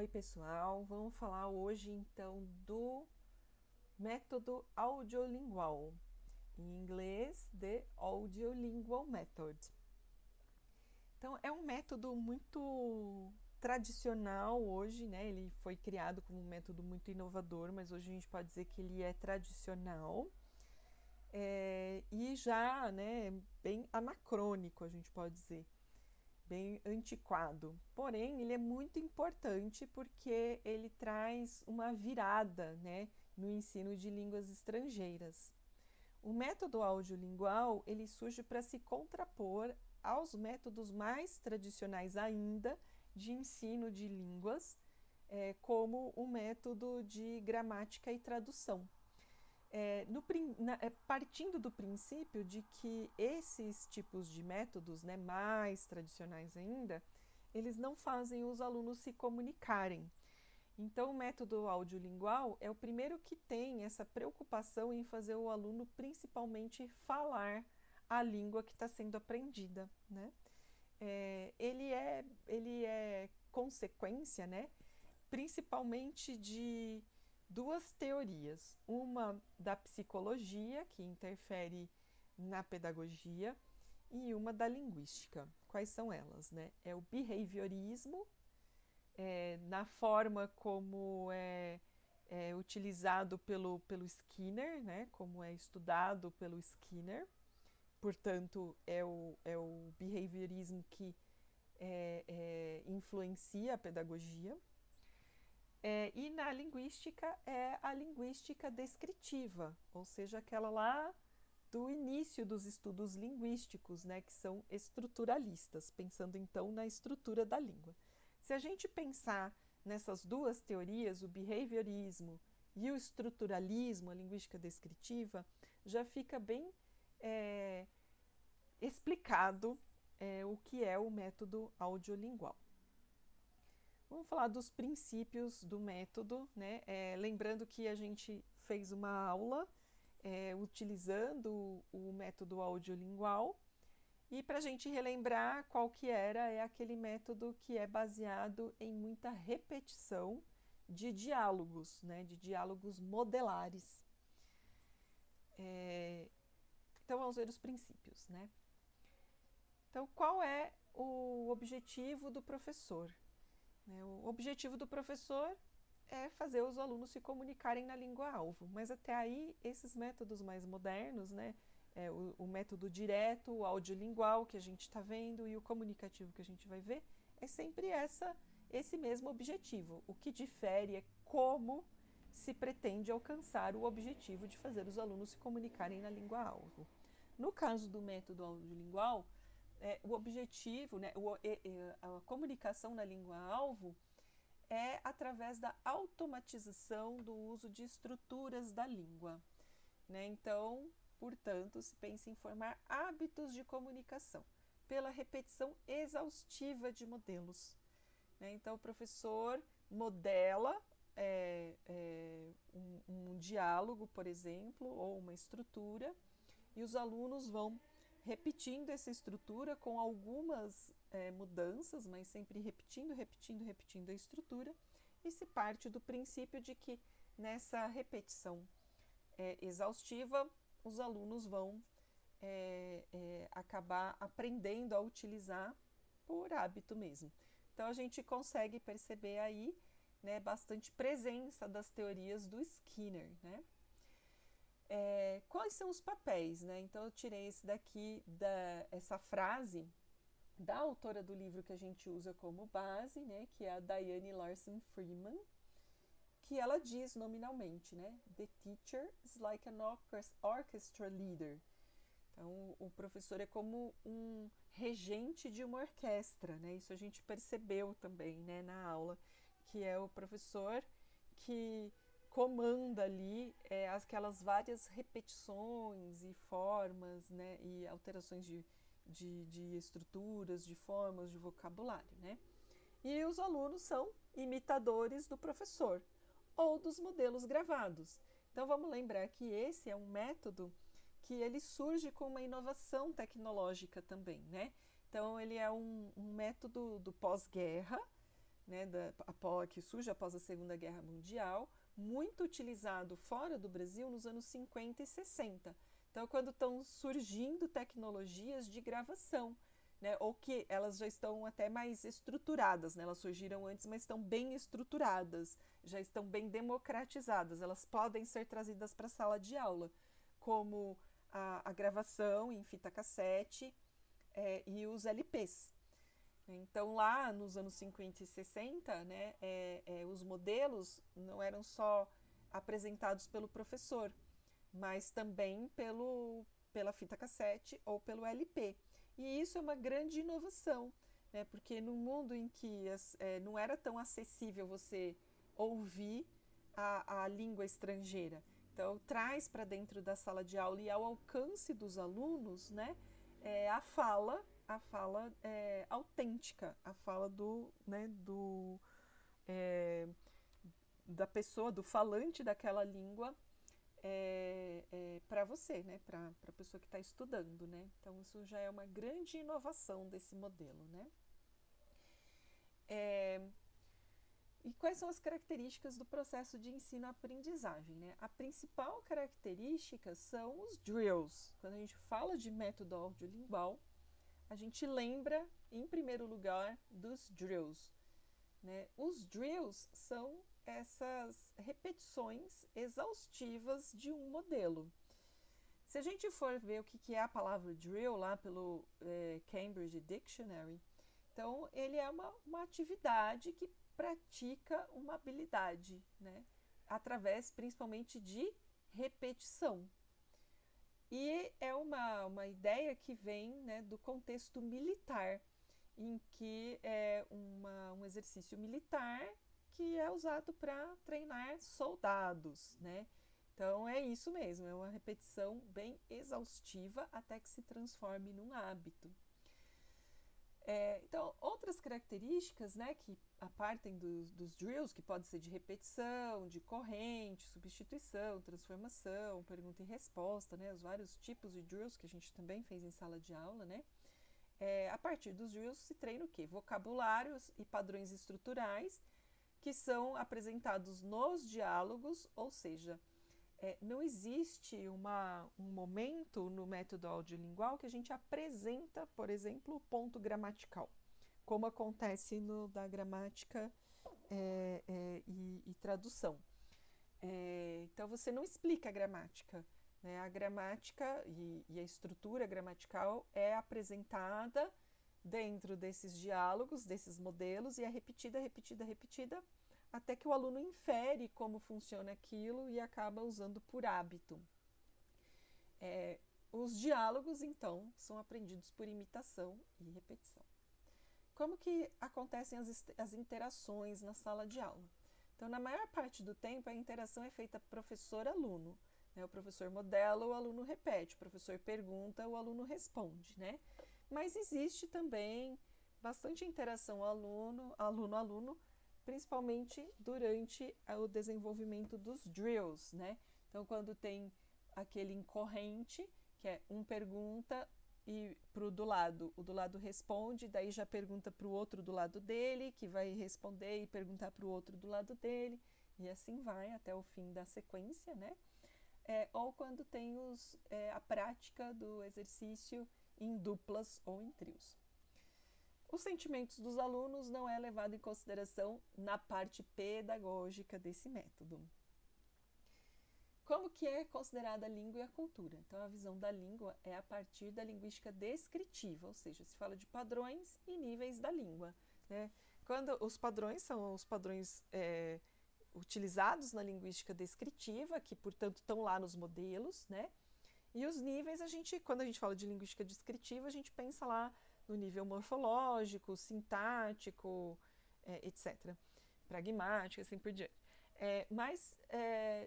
Oi, pessoal. Vamos falar hoje então do método audiolingual, em inglês, The Audiolingual Method. Então, é um método muito tradicional hoje, né? Ele foi criado como um método muito inovador, mas hoje a gente pode dizer que ele é tradicional e já, né, bem anacrônico, a gente pode dizer. Bem antiquado. Porém, ele é muito importante porque ele traz uma virada, né, no ensino de línguas estrangeiras. O método audiolingual ele surge para se contrapor aos métodos mais tradicionais ainda de ensino de línguas, como o método de gramática e tradução. Partindo do princípio de que esses tipos de métodos, né, mais tradicionais ainda, eles não fazem os alunos se comunicarem. Então, o método audiolingual é o primeiro que tem essa preocupação em fazer o aluno principalmente falar a língua que está sendo aprendida, né? Ele é consequência, né, principalmente de duas teorias. Uma da psicologia, que interfere na pedagogia, e uma da linguística. Quais são elas? Né? É o behaviorismo, na forma como é utilizado pelo Skinner, né? Como é estudado pelo Skinner. Portanto, é o behaviorismo que influencia a pedagogia. E na linguística é a linguística descritiva, ou seja, aquela lá do início dos estudos linguísticos, né, que são estruturalistas, pensando então na estrutura da língua. Se a gente pensar nessas duas teorias, o behaviorismo e o estruturalismo, a linguística descritiva, já fica bem é, explicado o que é o método audiolingual. Vamos falar dos princípios do método, né? Lembrando que a gente fez uma aula utilizando o método audiolingual, e para a gente relembrar qual que era, é aquele método que é baseado em muita repetição de diálogos, né? De diálogos modelares. Então vamos ver os princípios, né? Então, qual é o objetivo do professor? O objetivo do professor é fazer os alunos se comunicarem na língua-alvo, mas até aí esses métodos mais modernos, né, o método direto, o audiolingual que a gente está vendo e o comunicativo que a gente vai ver, é sempre esse mesmo objetivo. O que difere é como se pretende alcançar o objetivo de fazer os alunos se comunicarem na língua-alvo. No caso do método audiolingual, o objetivo, né, a comunicação na língua-alvo é através da automatização do uso de estruturas da língua. Né? Então, portanto, se pensa em formar hábitos de comunicação pela repetição exaustiva de modelos. Né? Então, o professor modela um diálogo, por exemplo, ou uma estrutura, e os alunos vão repetindo essa estrutura com algumas mudanças, mas sempre repetindo a estrutura, e se parte do princípio de que nessa repetição exaustiva os alunos vão acabar aprendendo a utilizar por hábito mesmo. Então a gente consegue perceber aí, né, bastante presença das teorias do Skinner, né? Quais são os papéis, né? Então eu tirei esse daqui, essa frase da autora do livro que a gente usa como base, né? Que é a Diane Larsen Freeman, que ela diz nominalmente, né? The teacher is like an orchestra leader. Então o professor é como um regente de uma orquestra, né? Isso a gente percebeu também, né, na aula, que é o professor que comanda ali aquelas várias repetições e formas, né, e alterações de estruturas, de formas, de vocabulário, né? E os alunos são imitadores do professor ou dos modelos gravados. Então vamos lembrar que esse é um método que ele surge com uma inovação tecnológica também, né? Então ele é um método do pós-guerra, né, que surge após a Segunda Guerra Mundial, muito utilizado fora do Brasil nos anos 50 e 60. Então, quando estão surgindo tecnologias de gravação, né, ou que elas já estão até mais estruturadas, né, elas surgiram antes, mas estão bem estruturadas, já estão bem democratizadas, elas podem ser trazidas para a sala de aula, como a gravação em fita cassete e os LPs. Então, lá nos anos 50 e 60, né, os modelos não eram só apresentados pelo professor, mas também pela fita cassete ou pelo LP. E isso é uma grande inovação, né, porque no mundo em que não era tão acessível você ouvir a língua estrangeira, então traz para dentro da sala de aula e ao alcance dos alunos, né, a fala autêntica, a fala da pessoa, do falante daquela língua para você, né, para a pessoa que está estudando, né? Então isso já é uma grande inovação desse modelo, né? E quais são as características do processo de ensino-aprendizagem, né? A principal característica são os drills. Quando a gente fala de método audiolingual, a gente lembra, em primeiro lugar, dos drills, né? Os drills são essas repetições exaustivas de um modelo. Se a gente for ver o que é a palavra drill lá pelo Cambridge Dictionary, então ele é uma atividade que pratica uma habilidade, né? Através principalmente de repetição. E é uma ideia que vem, né, do contexto militar, em que é um exercício militar que é usado para treinar soldados, né? Então é isso mesmo, é uma repetição bem exaustiva até que se transforme num hábito. Então, outras características, né, que apartem dos drills, que pode ser de repetição, de corrente, substituição, transformação, pergunta e resposta, né, os vários tipos de drills que a gente também fez em sala de aula, né? A partir dos drills se treina o quê? Vocabulários e padrões estruturais que são apresentados nos diálogos, ou seja, não existe um momento no método audiolingual que a gente apresenta, por exemplo, o ponto gramatical, como acontece no da gramática e tradução. Então, você não explica a gramática, né? A gramática e a estrutura gramatical é apresentada dentro desses diálogos, desses modelos, e é repetida, repetida, repetida, até que o aluno infere como funciona aquilo e acaba usando por hábito. Os diálogos, então, são aprendidos por imitação e repetição. Como que acontecem as interações na sala de aula? Então, na maior parte do tempo, a interação é feita professor-aluno. Né? O professor modela, o aluno repete, o professor pergunta, o aluno responde, né? Mas existe também bastante interação aluno-aluno, principalmente durante o desenvolvimento dos drills, né? Então, quando tem aquele incorrente, que é um pergunta e o do lado responde, daí já pergunta para o outro do lado dele, que vai responder e perguntar para o outro do lado dele, e assim vai até o fim da sequência, né? Ou quando tem a prática do exercício em duplas ou em trios. Os sentimentos dos alunos não é levado em consideração na parte pedagógica desse método. Como que é considerada a língua e a cultura? Então, a visão da língua é a partir da linguística descritiva, ou seja, se fala de padrões e níveis da língua, né? Quando os padrões são os padrões utilizados na linguística descritiva, que, portanto, estão lá nos modelos, né? E os níveis, quando a gente fala de linguística descritiva, a gente pensa lá no nível morfológico, sintático, etc. Pragmático, assim por diante. Mas,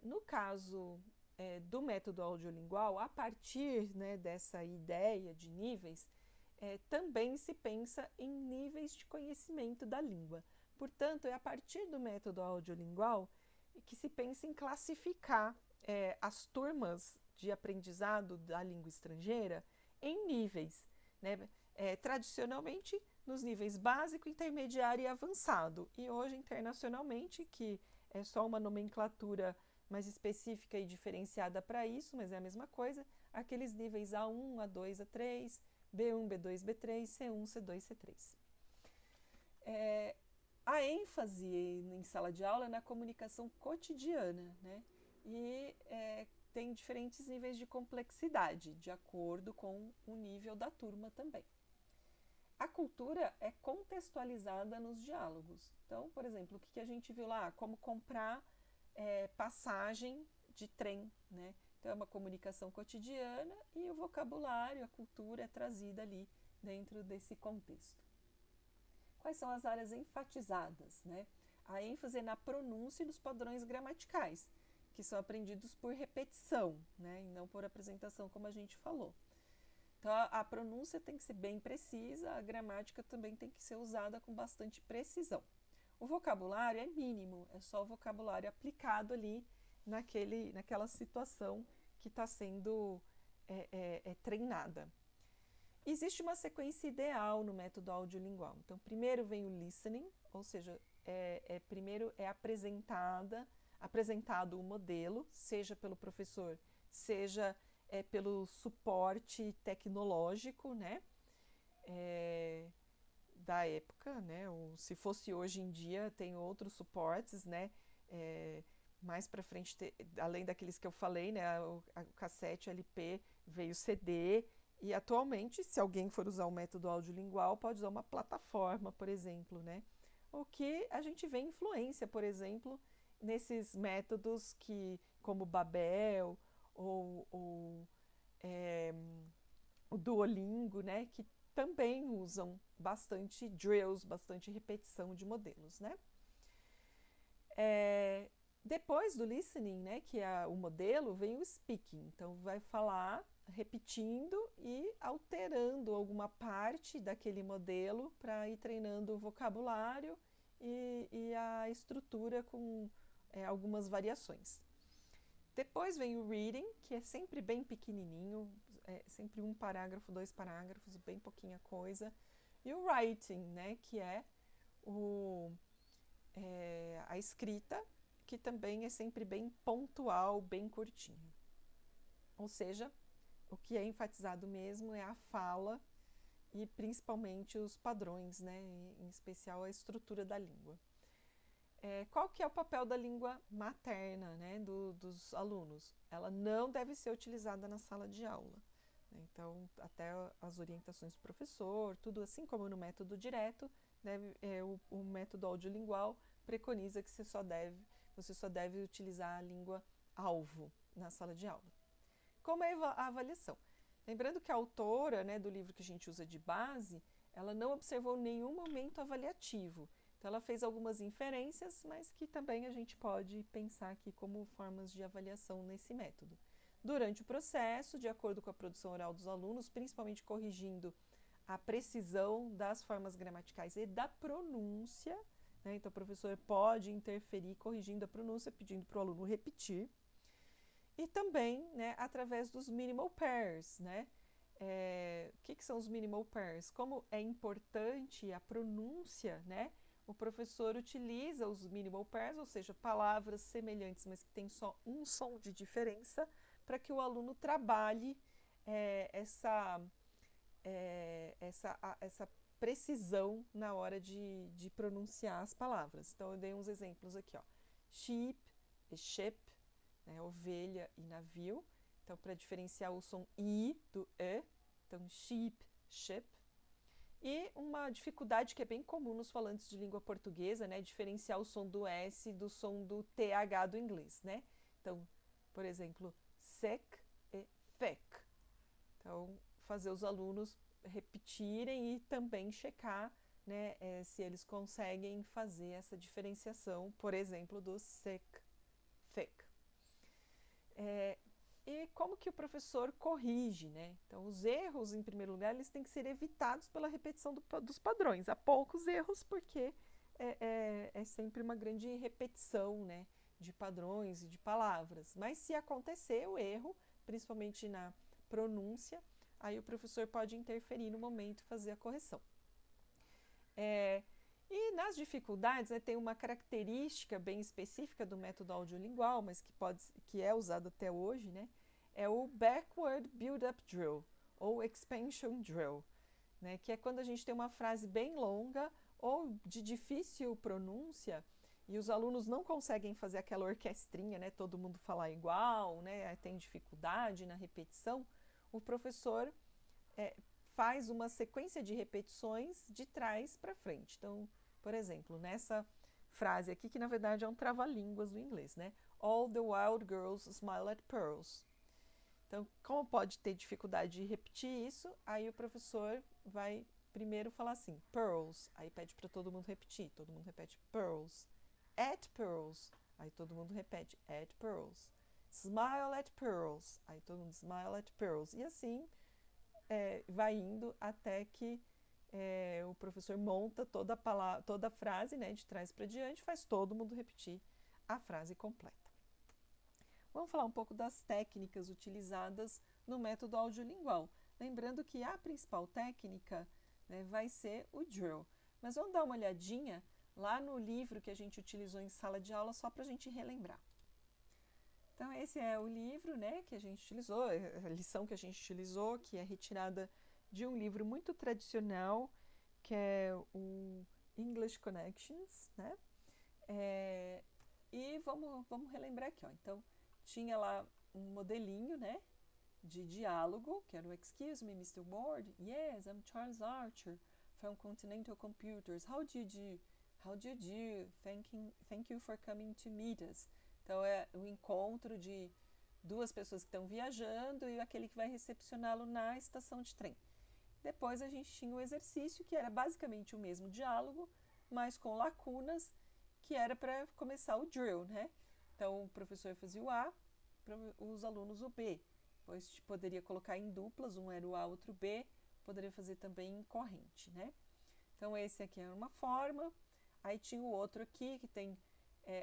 no caso do método audiolingual, a partir, né, dessa ideia de níveis, também se pensa em níveis de conhecimento da língua. Portanto, é a partir do método audiolingual que se pensa em classificar as turmas de aprendizado da língua estrangeira em níveis, né? Tradicionalmente, nos níveis básico, intermediário e avançado. E hoje, internacionalmente, que é só uma nomenclatura mais específica e diferenciada para isso, mas é a mesma coisa, aqueles níveis A1, A2, A3, B1, B2, B3, C1, C2, C3. A ênfase em sala de aula é na comunicação cotidiana, né? E tem diferentes níveis de complexidade, de acordo com o nível da turma também. A cultura é contextualizada nos diálogos. Então, por exemplo, o que a gente viu lá? Como comprar passagem de trem, né? Então, é uma comunicação cotidiana e o vocabulário, a cultura é trazida ali dentro desse contexto. Quais são as áreas enfatizadas, né? A ênfase é na pronúncia e nos padrões gramaticais, que são aprendidos por repetição, né? E não por apresentação, como a gente falou. Então, a pronúncia tem que ser bem precisa, a gramática também tem que ser usada com bastante precisão. O vocabulário é mínimo, é só o vocabulário aplicado ali naquela situação que está sendo treinada. Existe uma sequência ideal no método audiolingual. Então, primeiro vem o listening, ou seja, primeiro é apresentado o modelo, seja pelo professor, seja pelo suporte tecnológico, né, da época, né, ou se fosse hoje em dia, tem outros suportes, né, mais para frente, além daqueles que eu falei, né, o cassete, LP, veio CD, e atualmente, se alguém for usar o método audiolingual, pode usar uma plataforma, por exemplo, né? O que a gente vê influência, por exemplo, nesses métodos como Babel ou o Duolingo, né? Que também usam bastante drills, bastante repetição de modelos, né? Depois do listening, né, que é o modelo, vem o speaking. Então, vai falar repetindo e alterando alguma parte daquele modelo para ir treinando o vocabulário e a estrutura com algumas variações. Depois vem o reading, que é sempre bem pequenininho, sempre um parágrafo, 2 parágrafos, bem pouquinha coisa. E o writing, né, que é a escrita, que também é sempre bem pontual, bem curtinho. Ou seja, o que é enfatizado mesmo é a fala e principalmente os padrões, né? Em especial a estrutura da língua. Qual que é o papel da língua materna, né, dos alunos? Ela não deve ser utilizada na sala de aula. Então, até as orientações do professor, tudo assim como no método direto, o método audiolingual preconiza que você só deve utilizar a língua alvo na sala de aula. Como é a avaliação? Lembrando que a autora, né, do livro que a gente usa de base, ela não observou nenhum momento avaliativo. Então, ela fez algumas inferências, mas que também a gente pode pensar aqui como formas de avaliação nesse método. Durante o processo, de acordo com a produção oral dos alunos, principalmente corrigindo a precisão das formas gramaticais e da pronúncia, né? Então, o professor pode interferir corrigindo a pronúncia, pedindo para o aluno repetir. E também, né, através dos minimal pairs, né? O que são os minimal pairs? Como é importante a pronúncia, né? O professor utiliza os minimal pairs, ou seja, palavras semelhantes, mas que têm só um som de diferença, para que o aluno trabalhe essa precisão na hora de pronunciar as palavras. Então, eu dei uns exemplos aqui, ó. Sheep e ship, né, ovelha e navio. Então, para diferenciar o som I do E, então sheep, ship. E uma dificuldade que é bem comum nos falantes de língua portuguesa, né, diferenciar o som do S do som do TH do inglês, né? Então, por exemplo, sick e thick. Então, fazer os alunos repetirem e também checar, né, se eles conseguem fazer essa diferenciação, por exemplo, do sick, thick. E como que o professor corrige, né? Então, os erros, em primeiro lugar, eles têm que ser evitados pela repetição dos padrões. Há poucos erros porque é sempre uma grande repetição, né, de padrões e de palavras. Mas se acontecer o erro, principalmente na pronúncia, aí o professor pode interferir no momento e fazer a correção. E nas dificuldades, né, tem uma característica bem específica do método audiolingual, mas que é usado até hoje, né, é o Backward Build-Up Drill, ou Expansion Drill, né, que é quando a gente tem uma frase bem longa ou de difícil pronúncia e os alunos não conseguem fazer aquela orquestrinha, né, todo mundo falar igual, né, tem dificuldade na repetição, o professor faz uma sequência de repetições de trás para frente. Então, por exemplo, nessa frase aqui, que na verdade é um trava-línguas do inglês, né? All the wild girls smile at pearls. Então, como pode ter dificuldade de repetir isso, aí o professor vai primeiro falar assim, pearls, aí pede para todo mundo repetir, todo mundo repete pearls. At pearls, aí todo mundo repete at pearls. Smile at pearls, aí todo mundo smile at pearls. E assim vai indo até que o professor monta toda a frase, né, de trás para diante, faz todo mundo repetir a frase completa. Vamos falar um pouco das técnicas utilizadas no método audiolingual. Lembrando que a principal técnica, né, vai ser o drill. Mas vamos dar uma olhadinha lá no livro que a gente utilizou em sala de aula, só para a gente relembrar. Então, esse é o livro, né, que a gente utilizou, a lição que a gente utilizou, que é retirada de um livro muito tradicional, que é o English Connections, né? E vamos relembrar aqui, ó. Então, tinha lá um modelinho, né, de diálogo, que era o Excuse me, Mr. Ward. Yes, I'm Charles Archer from Continental Computers. How do you do? How do you do? Thank you for coming to meet us. Então, é o encontro de duas pessoas que estão viajando e aquele que vai recepcioná-lo na estação de trem. Depois a gente tinha o exercício, que era basicamente o mesmo diálogo, mas com lacunas, que era para começar o drill, né? Então, o professor fazia o A, os alunos o B. Depois poderia colocar em duplas, um era o A, outro B, poderia fazer também em corrente, né? Então, esse aqui era uma forma. Aí tinha o outro aqui, que tem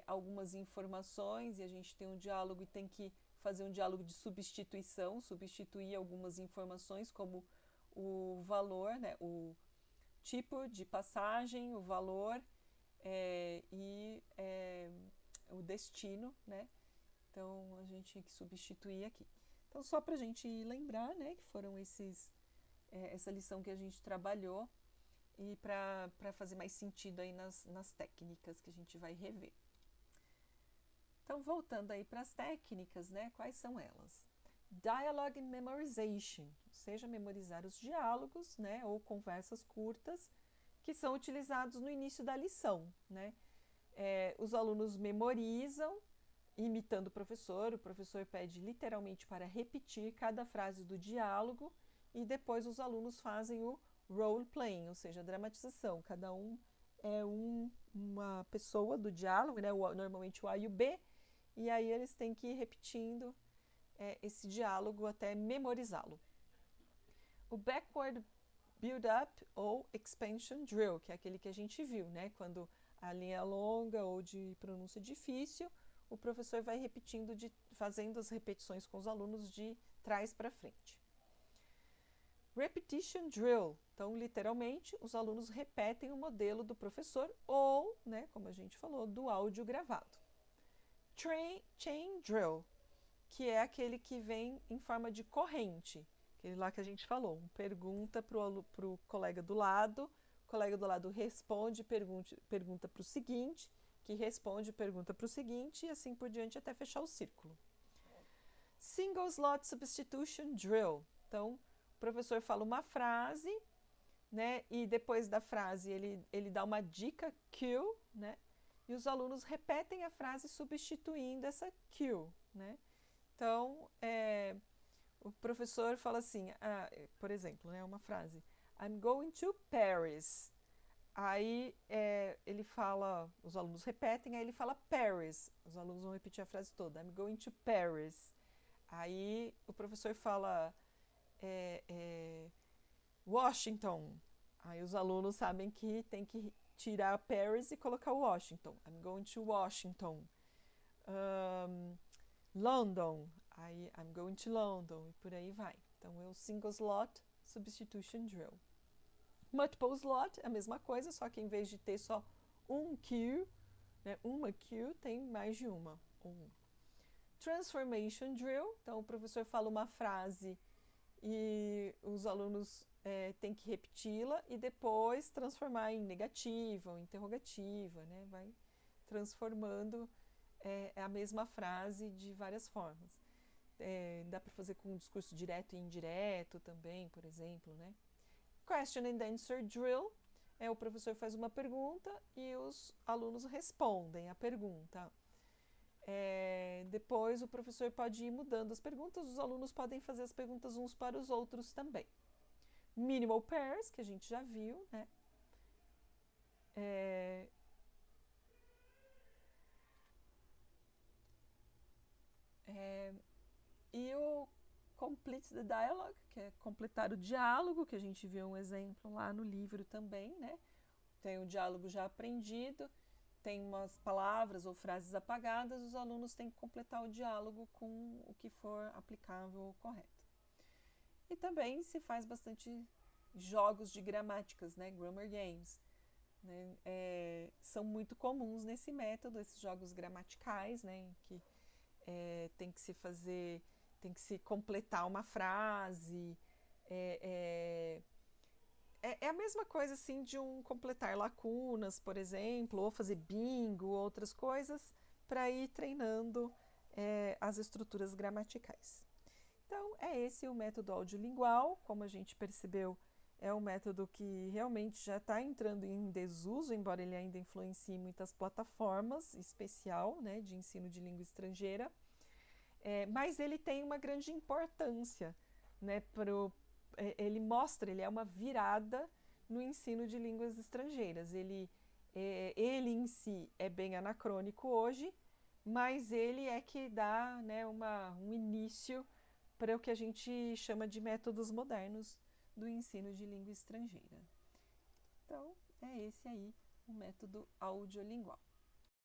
algumas informações, e a gente tem um diálogo e tem que fazer um diálogo de substituição, substituir algumas informações, como o valor, né, o tipo de passagem, o valor e o destino, né? Então, a gente tinha que substituir aqui. Então, só para a gente lembrar, né, que foram essa lição que a gente trabalhou e para fazer mais sentido aí nas técnicas que a gente vai rever. Então, voltando aí para as técnicas, né, quais são elas? Dialogue Memorization, ou seja, memorizar os diálogos, né, ou conversas curtas que são utilizados no início da lição, né? Os alunos memorizam imitando o professor pede literalmente para repetir cada frase do diálogo e depois os alunos fazem o role-playing, ou seja, a dramatização. Cada um é uma pessoa do diálogo, né? Normalmente o A e o B, e aí eles têm que ir repetindo esse diálogo até memorizá-lo. O backward build-up ou expansion drill, que é aquele que a gente viu, né? Quando a linha é longa ou de pronúncia difícil, o professor vai repetindo, fazendo as repetições com os alunos de trás para frente. Repetition drill. Então, literalmente, os alunos repetem o modelo do professor ou, né, como a gente falou, do áudio gravado. Chain drill, que é aquele que vem em forma de corrente, aquele lá que a gente falou. Pergunta para o colega do lado responde, pergunta para o seguinte, que responde, pergunta para o seguinte, e assim por diante até fechar o círculo. Single slot substitution drill. Então, o professor fala uma frase, né, e depois da frase ele dá uma dica cue, né, e os alunos repetem a frase substituindo essa cue, né. Então, o professor fala assim, por exemplo, né, uma frase, I'm going to Paris. Aí ele fala, os alunos repetem, aí ele fala Paris. Os alunos vão repetir a frase toda, I'm going to Paris. Aí o professor fala Washington. Aí os alunos sabem que tem que tirar Paris e colocar Washington. I'm going to Washington. London. Aí I'm going to London. E por aí vai. Então é o single slot substitution drill. Multiple slot é a mesma coisa, só que em vez de ter só um cue, né, uma cue, tem mais de uma. Transformation drill, então o professor fala uma frase e os alunos têm que repeti-la e depois transformar em negativa ou interrogativa, né? Vai transformando a mesma frase de várias formas. Dá para fazer com discurso direto e indireto também, por exemplo, né? Question and answer drill, o professor faz uma pergunta e os alunos respondem a pergunta. Depois o professor pode ir mudando as perguntas, os alunos podem fazer as perguntas uns para os outros também. Minimal pairs, que a gente já viu, né? E o complete the dialogue, que é completar o diálogo, que a gente viu um exemplo lá no livro também, né? Tem o diálogo já aprendido, tem umas palavras ou frases apagadas, os alunos têm que completar o diálogo com o que for aplicável ou correto. E também se faz bastante jogos de gramáticas, né? Grammar games. Né? São muito comuns nesse método, esses jogos gramaticais, né? Em que tem que se fazer, tem que se completar uma frase. É a mesma coisa assim de um completar lacunas, por exemplo, ou fazer bingo, outras coisas, para ir treinando as estruturas gramaticais. Então, é esse o método audiolingual. Como a gente percebeu, é um método que realmente já está entrando em desuso, embora ele ainda influencie muitas plataformas, em especial, né, de ensino de língua estrangeira. Mas ele tem uma grande importância, né, ele mostra, ele é uma virada no ensino de línguas estrangeiras. Ele em si é bem anacrônico hoje, mas ele é que dá, né, um início para o que a gente chama de métodos modernos do ensino de língua estrangeira. Então, é esse aí o método audiolingual.